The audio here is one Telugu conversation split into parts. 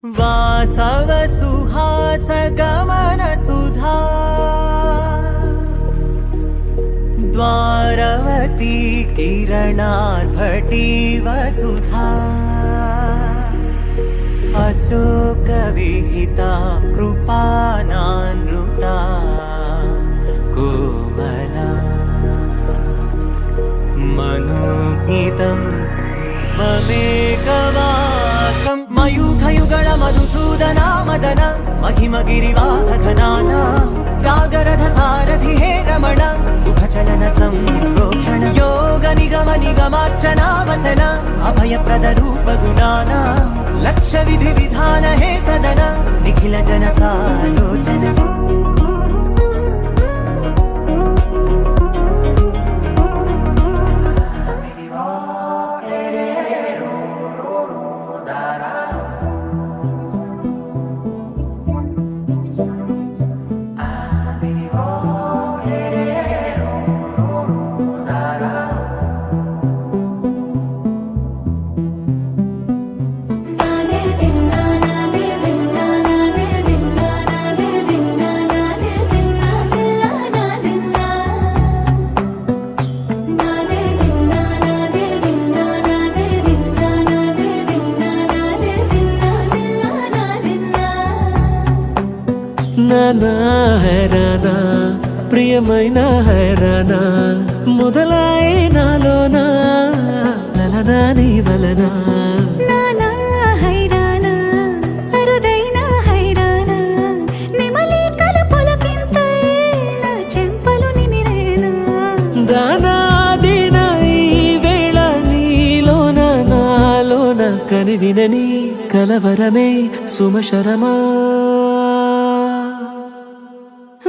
वासव सुहास गमन सुधा द्वारवती किरणार्भटी वसुधा अशोक विहिता कृपानानृता कोमला मनोज्ञितं ममेकवाकं मयूखयुगल मधुसूदना मदन महिमगिरिवाहघनाना रागरथ सारथि हे रमण सुखचलन संप्रोक्षण योग निगम निगमार्चना वसन अभयप्रद रूप गुणाना लक्ष्य विधि विधान हे सदन निखिल जन सालोचन నానా హైరానా ప్రియమైన హైరానా మొదలాయి నాలోనా లలనా నీ వలనా నానా హైరానా అరుదైన హైరానా నిమలి కలుపులకింతై నా చెంపలు నిమిరేనా దానా దిన ఈ వేళ నీలోన నాలోన కనివినని కలవరమే సుమశరమా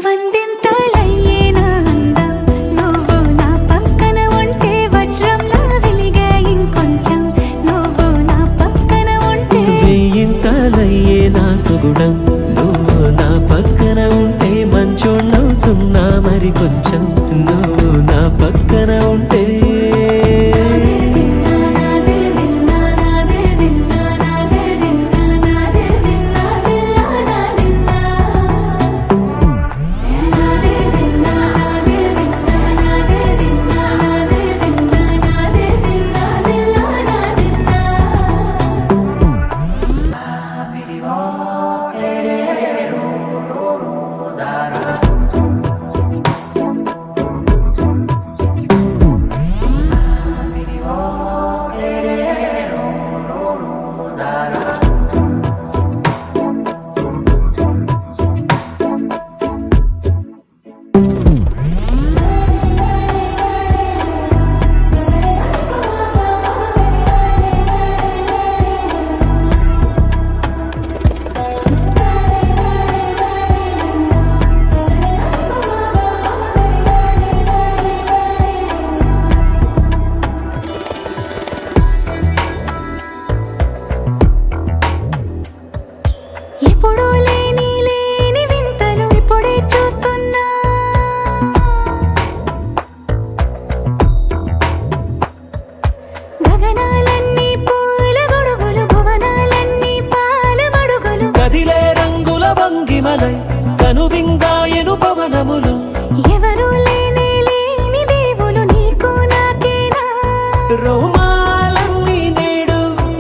వందింతలయ్యే నా అందం నువ్వు నా పక్కన ఉంటే వజ్రంలా వెలిగే ఇంకొంచెం నువ్వు నా పక్కన ఉంటే వేయింతలయ్యే నా సుగుణం నువ్వు నా పక్కన ఉంటే మంచోళ్ళవుతున్నా మరి కొంచెం నువ్వు నా పక్కన ఉంటే ఎప్పుడూ లేని వింతలు ఇప్పుడే చూస్తున్నా గగనాలన్నీ పూల గొడుగులు భువనాలన్నీ పాల మడుగులు కదిలే రంగుల భంగిమలై కనువిందాయను పవనములు ఎవరూ లేని దేవులు నీకు నాకేనా రోమాలన్నీ నేడు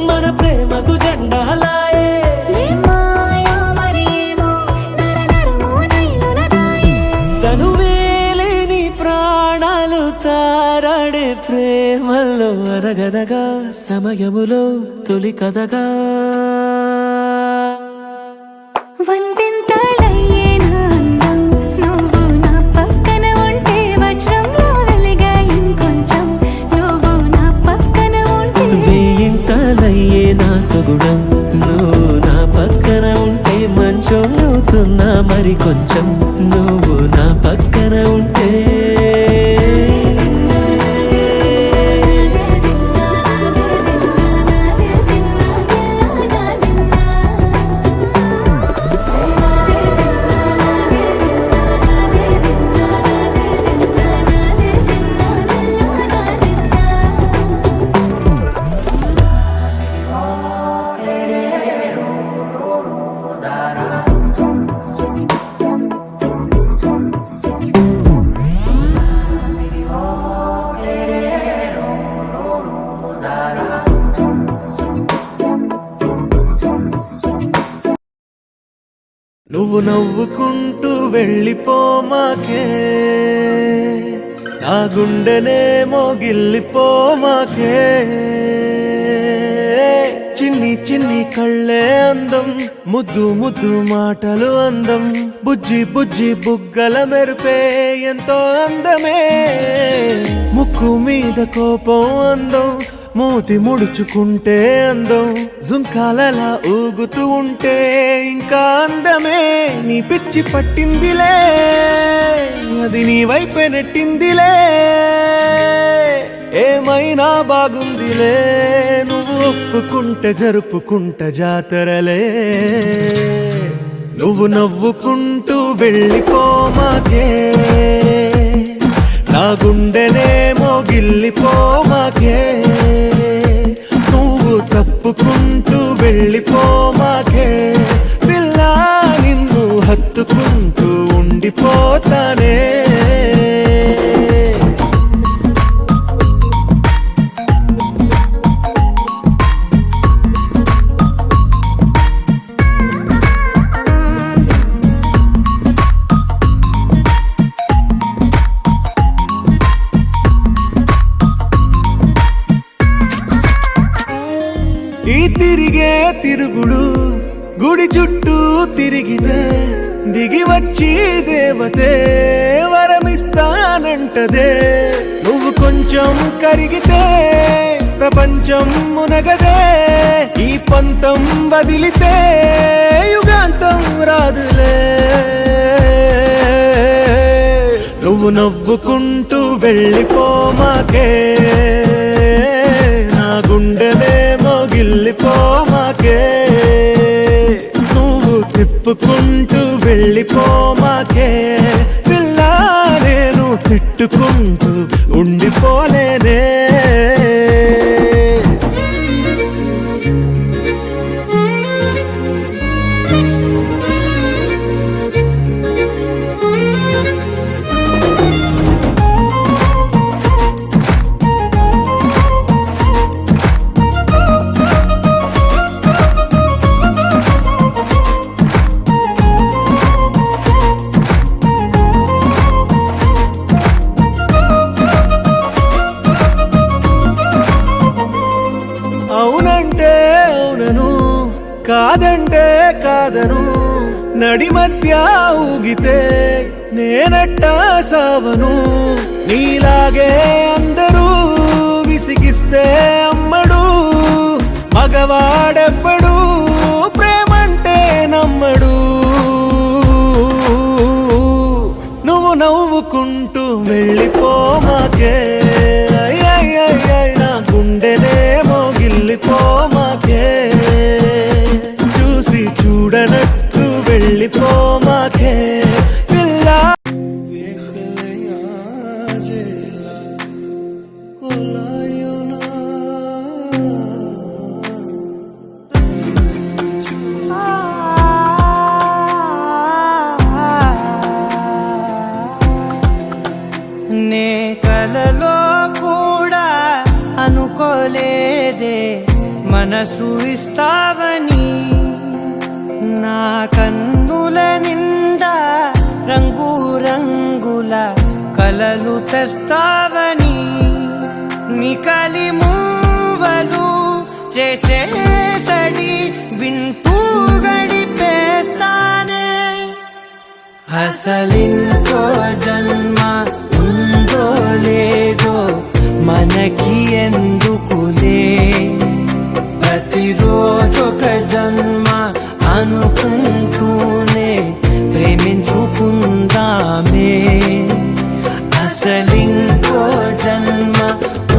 మన ప్రేమకు జెండాలాయే ఏ మాయో మరేమో నరనరమో నైలునదాయే తనువేలేని ప్రాణాలు తారాడే ప్రేమల్లో అరగదగా సమయములో తొలి కదగా వందింతలయ్యే నా అందం నువ్వు నా పక్కన ఉంటే వజ్రంలా వెలిగే ఇంకొంచెం నువ్వు నా పక్కన ఉంటే వేయింతలయ్యే నా సుగుణం నువ్వు నా పక్కన ఉంటే మంచోళ్ళవుతున్నా మరి కొంచెం నువ్వు నా పక్కన ఉంటే నువ్వు నవ్వుకుంటూ వెళ్ళిపోమాకే, నా గుండెనేమో గిల్లిపోమాకే. చిన్ని చిన్ని కళ్ళే అందం, ముద్దు ముద్దు మాటలు అందం, బుజ్జి బుజ్జి బుగ్గల మెరుపే ఎంతో అందమే. ముక్కు మీద కోపం అందం, మూతి ముడుచుకుంటే అందం, జుంకాలలా ఊగుతూ ఉంటే ఇంకా అందమే. నీ పిచ్చి పట్టిందిలే, అది నీ వైపే నెట్టిందిలే. ఏమైనా బాగుందిలే, నువ్వు ఒప్పుకుంటే జరుపుకుంటే జాతరలే. నువ్వు నవ్వుకుంటూ వెళ్ళిపోమాకే, నా గుండెనేమో గిల్లిపోమాకే. నువ్వు తప్పుకుంటూ వెళ్ళిపోమాకే, పిల్ల నిన్ను హత్తుకుంటూ ఉండిపోతానే. ఈ తిరిగే తిరుగుడు గుడి చుట్టూ తిరిగితే, దిగి వచ్చి దేవతే వరమిస్తానంటదే. నువ్వు కొంచెం కరిగితే ప్రపంచం మునగదే. ఈ పంతం వదిలితే యుగాంతం రాదులే. నువ్వు నవ్వుకుంటూ వెళ్ళిపోమాకే, నా గుండెనేమో గిల్లిపోమాకే. నువ్వు తిప్పుకుంటూ వెళ్ళిపోమాకే, పిల్ల నేను తిట్టుకుంటూ ఉండిపోలేనే. అవునంటే అవునను, కాదంటే కాదను, నడి మధ్య ఊగితే నేనట్టా సావను. నీలాగే అందరూ విసిగిస్తే అమ్మడు, మగవాడెవ్వడు ప్రేమంటే నమ్మడు. నువ్వు నవ్వుకుంటూ వెళ్ళిపోమాకే, నా గుండెనేమో గిల్లిపోమాకే. చూసి చూడనట్టు వెళ్ళిపోమాకే, పిల్ల. నే కలలో కూడా అనుకోలేదే మనసు ఇస్తావని. నా కన్నుల నిండా రంగు రంగుల కలలు తెస్తావని. నికలి మూవలు చేసేసడి వింటూ గడిపేస్తానే. అసలింకో జన్మ ఉందో లేదో మనకి ఎందుకులే, ప్రతిరోజొక జన్మ అనుకుంటూనే ప్రేమించుకుందామే. అసలింకో జన్మ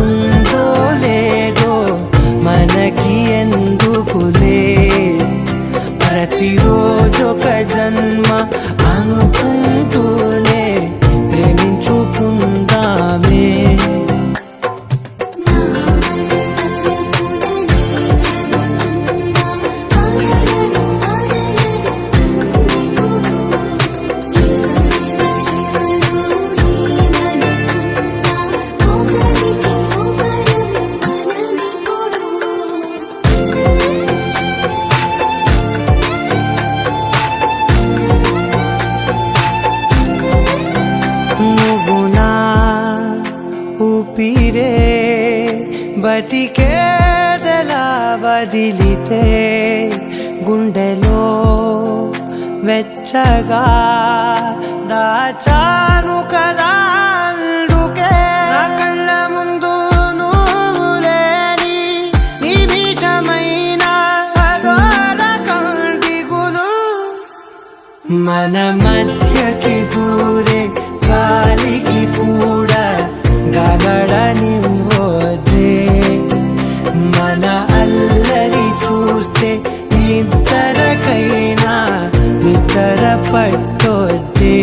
ఉందో లేదో మనకి ఎందుకులే, ప్రతిరోజొక జన్మ అనుకుంటూనే ప్రేమించుకుందామే. బతికేదెలా వదిలితే గుండెలో వెచ్చగా దాచాను కదా అందుకే నా కళ్ళ ముందు నువ్వు లేని నిమిషమైన అఘోర కంటిగులు మన మధ్యకి దూరే గాలికి కూడా గగడనివ్వదే మన అల్లరి చూస్తే నిద్రకైనా నిద్ర పట్టొద్దే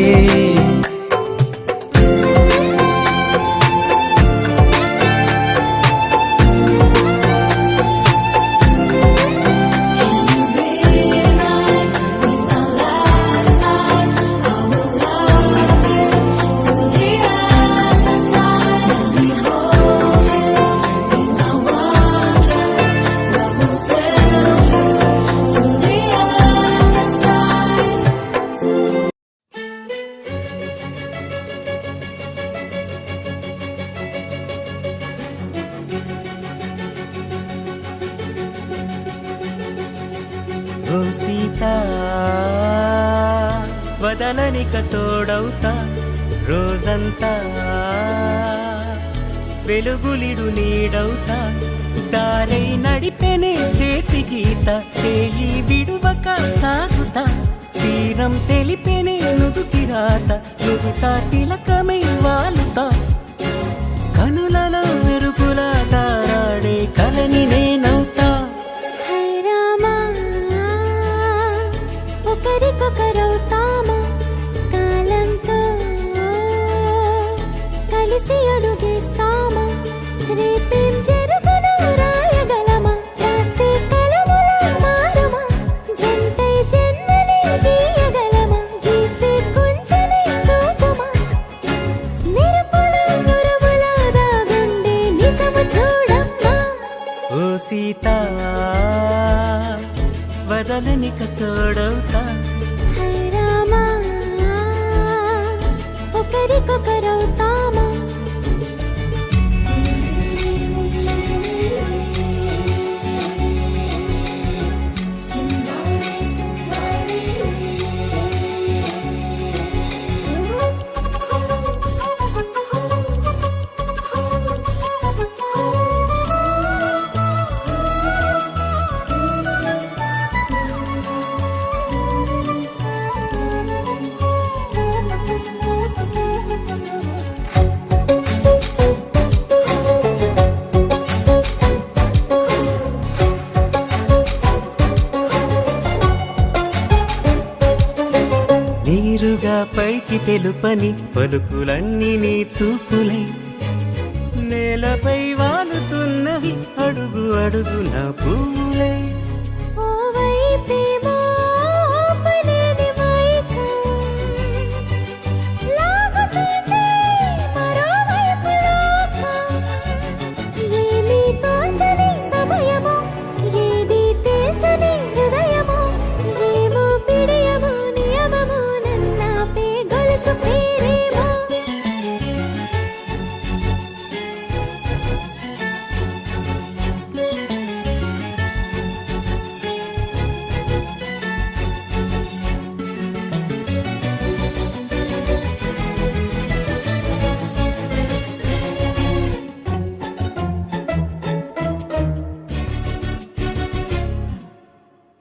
ఓ సీత వదలనిక తోడవుతా రోజంతా వెలుగులిడు నీడవుతా దారై నడిపెనే చేతి గీత చేయి విడువక సాగుతా తీరం తెలిపెనే నుదుటి రాత నుదుట తిలకమై వాలుతా కనులలో మెరుపులా తారాడే కలని నేనవుతా హై రామా ఒకరికొకరవుతామా కాలంతో కలిసి అడుగేస్తామా రేపేం జరుగునో రాయగలమా రాసే కలములా మారుమా జంటై జన్మని గీయగలమా గీసే కుంచెని చూపుమా మెరుపుల గురువులా దాగుండే నిజము చూడమ్మా ఓ సీత వదలనిక తోడవుతా హై రామా ఒకరికొకరవుతామా నీరుగా పైకి తెలుపని పలుకులన్నీ నీ చూపులై నేలపై వాలుతున్నవి అడుగు అడుగు నా పూలై ఓ వైపేమో ఆపలేని మైకం లాగుతుంది మరోవైపు లోకం ఏమీ తోచని సమయమో ఏది తెలుసని హృదయమో ఏమో పిడియమో నియమమో నన్నాపే గొలుసు పేరేమో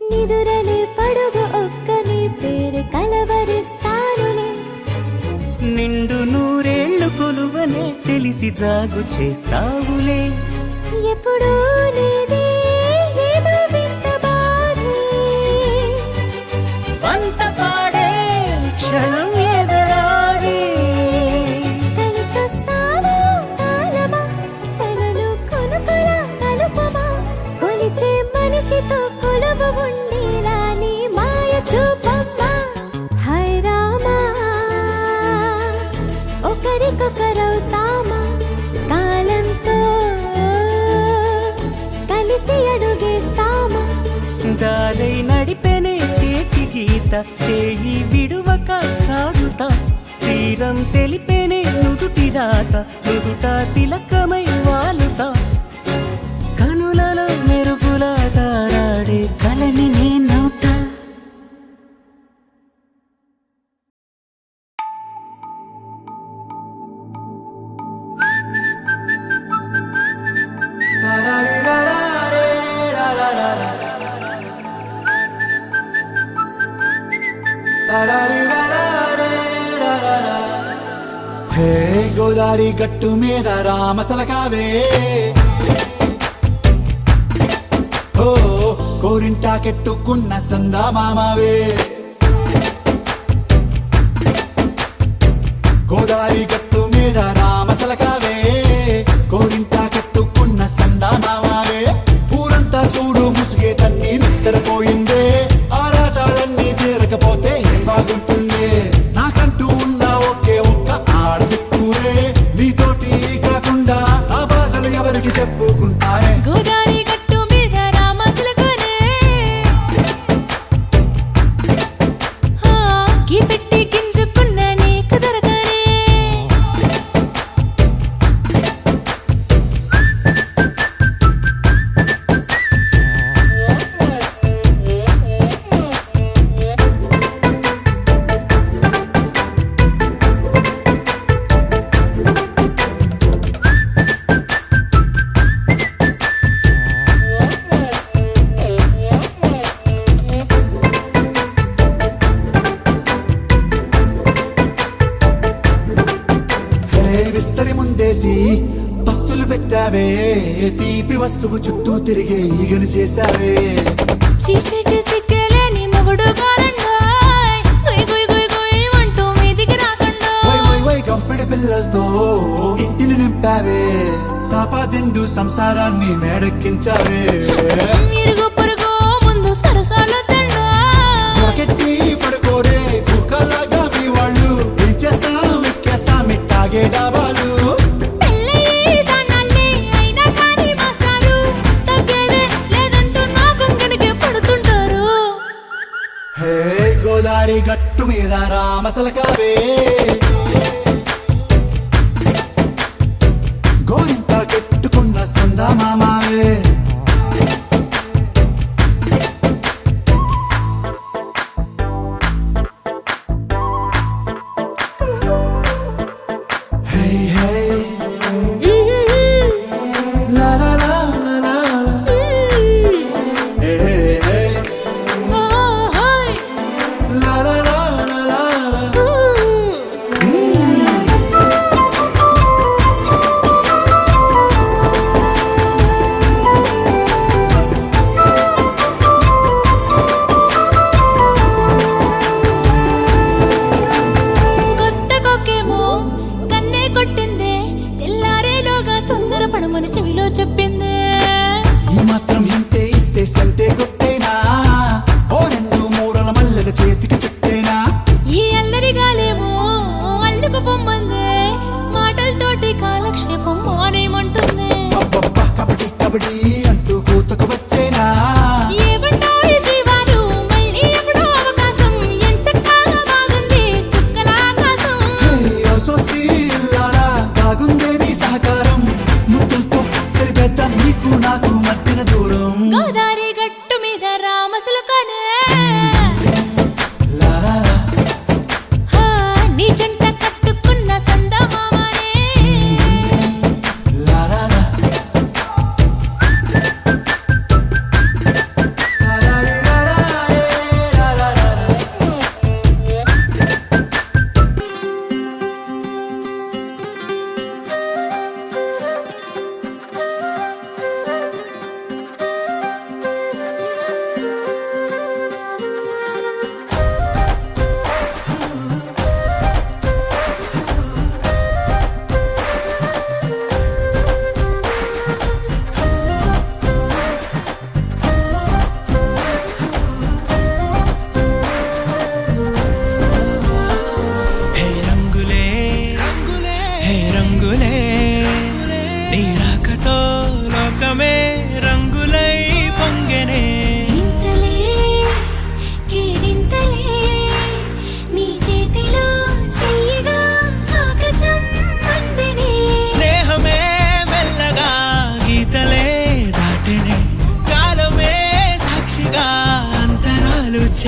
నిదురలే పడుగు ఒక్కని పేరు కలవరిస్తానులే నిండు నూరేళ్లు కొలువనే తెలిసి జాగు చేస్తావులే ఎప్పుడూ లేదే ఏదో వింత బాధే వంత పాడే క్షణం ఎదరాడే కలిసొస్తావో కాలమా కలలు కొనుకలా కలుపమా కొలిచే మనిషితో కొలువు ఉండేలా నీ మాయ చూపమ్మా హై రామా ఒకరికొకరవుతామా కాలంతో కలిసి అడుగేస్తామా దారై నడిపెనే చేతి గీత చేయి విడువక సాగుతా తీరం తెలిపెనే నుదుటి రాత నుదుట తిలకమై వాలుతా మెరుపుల తారాడే కలని నేనవుతా. హే గోదారి గట్టు మీద రామసలకావే, ఓ కోరింటా కెట్టుకున్న సందా మామావే. గోదారి గట్టు మీద రామసలకావే, కోరింటా కెట్టుకున్న సందా మామావే. ఊరంతా చూడు ముసుగే తన్ని నిద్రపోయిందే, ఆరాటాలన్నీ తీరకపోతే ఏం బాగుంటుంది. నాకంటూ ఉన్న ఒకే ఒక్క ఆడదిక్కురే, నీతోటి కాకుండా నా బాధలు ఎవరికి చెప్పుకుంటానే. గోదారి గట్టు మీద రామసులకనే గీ పెట్టి గింజుకున్న నీకు దొరకనే. హే విస్తరి ముందేసి పస్తులు పెట్టావే, తీపి వస్తువు చుట్టూ తిరిగే ఈగని చేశావే. చీచీ సిగ్గలేని మొగుడు కారండాయ్, గుయ్ గుయ్ గుయ్ గుయ్ అంటూ మీదికి రాకుండా. వై వై వై గంపెడి పిల్లలతో ఇంటిని నింపావే, సాపాదిండు సంసారాన్ని మేడెక్కించావే. ఇరుగు పొరుగు ముందు సరసాలు తండా, దొరకెట్టి పడుకోరే భూకలాగా మీ వాళ్ళు, ఏం చేస్తాం ఎక్కేస్తాం ఇట్టాగే డాబాలు. పెళ్ళయి సన్నాళ్ళే అయినా కానీ మాస్తారు, తగ్గేదే లేదంటూ నా కొంగనికే పడుతుంటారు. హే గోదారి గట్టు మీద రామసలకావే, గోరింట కెట్టుకున్న సందా మామావే. హే హే లా లా లా లా లా లా. హే హే ఓహోయ్ లా లా లా లా లా లా.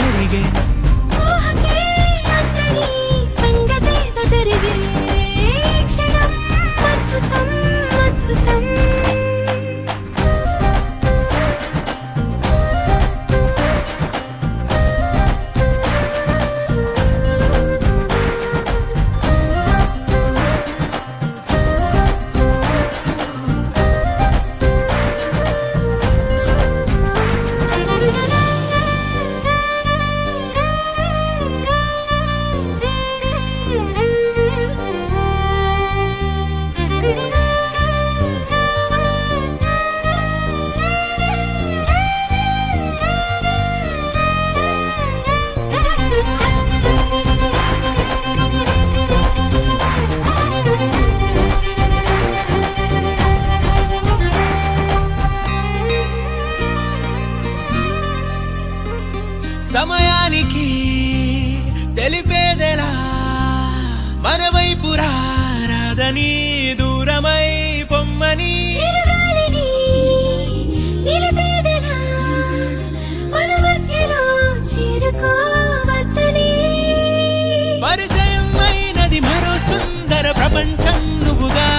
జరిగే ఊహకే అందని సంగతేదో జరిగే క్షణం అద్భుతం అద్భుతం సమయానికి తెలిపేదెలా మన వైపు రాదని దూరమై పొమ్మని చిరుగాలిని నిలిపేదెలా మన మధ్యలో చేరుకోవద్దని పరిచయం అయినది మరో సుందర ప్రపంచం నువ్వుగా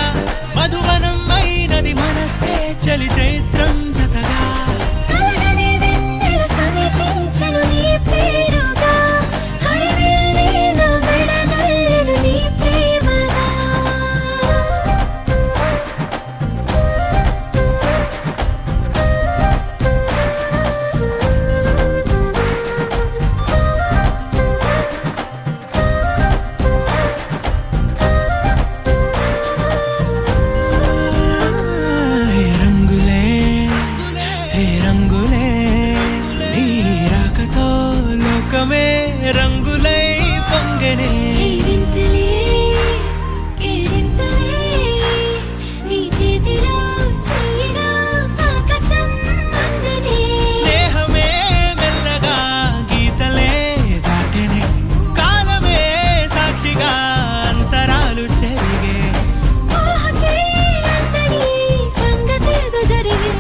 మధువనం అయినది మనస్సే చలి చైత్రం జతగా కలగని వెన్నెల సమీపించను నీ పేరుగా హరివెల్లి నా మెడదల్లెను నీ ప్రేమగా హే రంగులే హే రంగులే నీ రాకతో లోకమే రంగులై పొంగనే ఈ వింతలే కేరింతలే నీ చేతిలో చెయ్యిగా ఆకాశం అందనే స్నేహమే మెల్లగా గీతలే దాటెనే కాలమే సాక్షిగా అంతరాలు చెరిగే ఊహకే అందని సంగతేదో జరిగే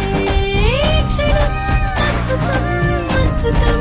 క్షణం అద్భుతం అద్భుతం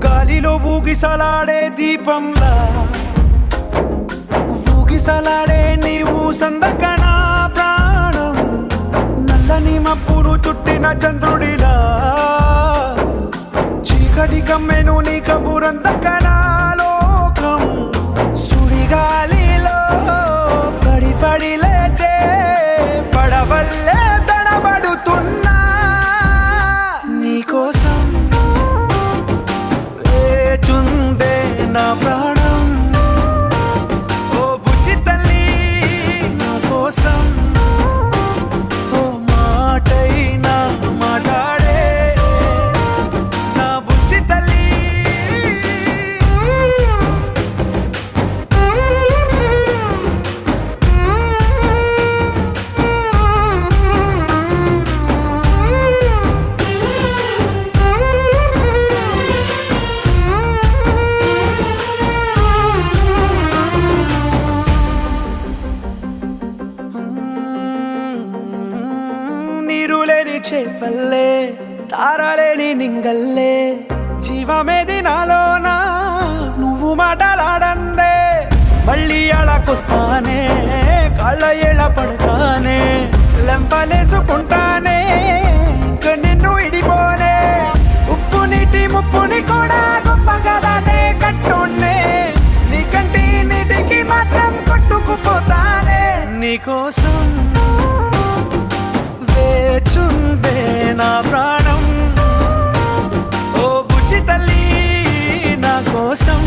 గాలిలో ఊగిసలాడే దీపంలా ఊగిసలాడే నీవు సందకన ప్రాణం నల్లని మబ్బును చుట్టిన చంద్రుడిలా చీకటి కమ్మెను నీ కబురందకన లోకం సుడిగాలిలో పడి లేచే పడవల్లే తడబడుతున్నా నీకోసం లేచుందే నా ప్రాణం ఓ బుజ్జి తల్లి నా కోసం ఓ మాటైనా మాట్లాడే నా బుజ్జి తల్లి నీరులేని చేపల్లే తారలేని నింగల్లే జీవమేది నాలోనా నువ్వు మాటలాడందే మళ్ళీ అళకొస్తానే కాళ్ళ ఏళ్ళ పడతానే లెంపలేసుకుంటానే ఇంక నిన్ను ఇడిపోనే ఉప్పు నీటి ముప్పుని కూడా గొప్పగా దాటే కట్టున్నే నీ కంటి నీటికి మాత్రం కొట్టుకుపోతానే నీకోసం వేచుందే నా ప్రాణం ఓ బుజ్జి తల్లి నా కోసం